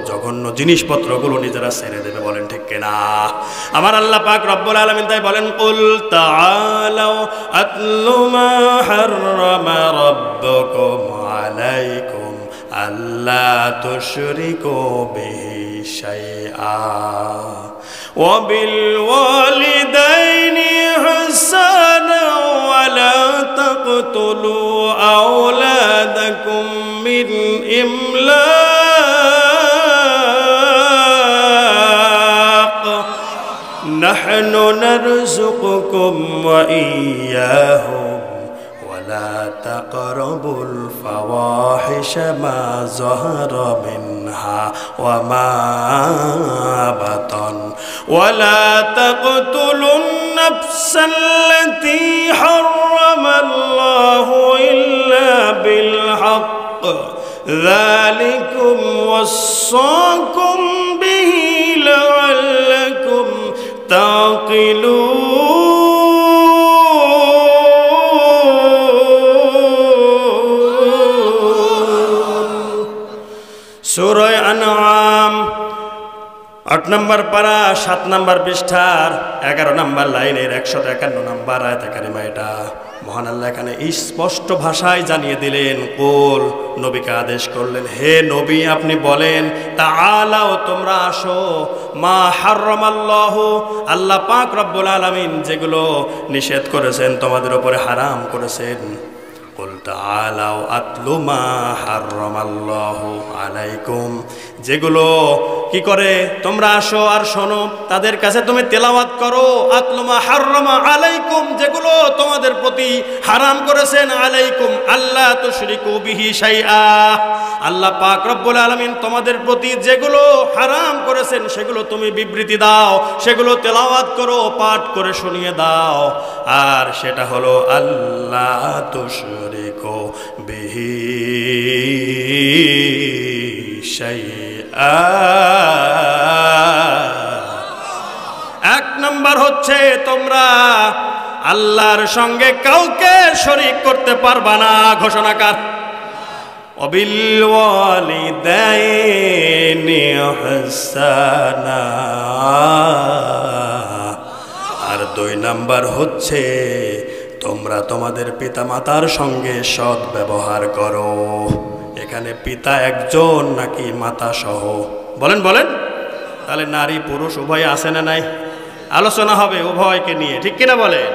জঘন্য জিনিসপত্রগুলো নিজেরা ছেড়ে দেবে। বলেন ঠিক কিনা? আমার আল্লাহ পাক রব্বুল আলামিন তাই বলেন, কুল তাআলাউ আতলু মা হাররামা রাব্বুকুম আলাইকুম আল্লা তুশরিকু বিহি শাইআ ওয়া বিল ওয়ালিদাইনি ইহসানা ওয়া লা তাকতুলু আওলাদাকুম মিন ইমলাক নাহনু নারযুকুকুম ওয়া ইয়্যাহুম ولا تقربوا الفواحش ما ظهر منها وما بطن ولا تقتلوا النفس التي حرم الله إلا بالحق ذلكم وصاكم به لعلكم تعقلون। সূরা আনআম ৮ নম্বর পারা ৭ নম্বর পৃষ্ঠার ১১ নম্বর লাইনের ১৫১ নম্বর আয়াতে কারিমা। এটা মহান আল্লাহ এখানে স্পষ্ট ভাষায় জানিয়ে দিলেন। কুল, নবীকে আদেশ করলেন, হে নবী আপনি বলেন, তাআলাও তোমরা আসো, মা হাররামাল্লাহু আল্লাহ পাক রব্বুল আলামিন যেগুলো নিষেধ করেছেন, তোমাদের উপরে হারাম করেছেন। কুল তাআলাউ আতলু মা হাররামাল্লাহু আলাইকুম, যেগুলো কি করে তোমরা আসো আর শোনো, তাদের কাছে তুমি তেলাওয়াত করো। আতলু মা হাররামা আলাইকুম, যেগুলো তোমাদের প্রতি হারাম করেছেন। আলাইকুম আল্লা তুশরিকু বিহি শাইআ, আল্লাহ পাক রব্বুল আলামিন তোমাদের প্রতি যেগুলো হারাম করেছেন সেগুলো তুমি বিবৃতি দাও, সেগুলো তেলাওয়াত করো, পাঠ করে শুনিয়ে দাও। আর সেটা হলো আল্লা তুশরিকু বিহি শাইআ। এক নম্বর হচ্ছে তোমরা আল্লাহর সঙ্গে কাউকে শরীক করতে পারবা না, ঘোষণাকার। ওয়াবিল ওয়ালিদাইনি ইহসানা, আর ২ নম্বর হচ্ছে তোমরা তোমাদের পিতামাতার সঙ্গে সৎ ব্যবহার করো। এখানে পিতা একজন নাকি মাতা সহ? বলেন বলেন। তাহলে নারী পুরুষ উভয় আছে না নাই? আলোচনা হবে উভয়কে নিয়ে, ঠিক কিনা বলেন?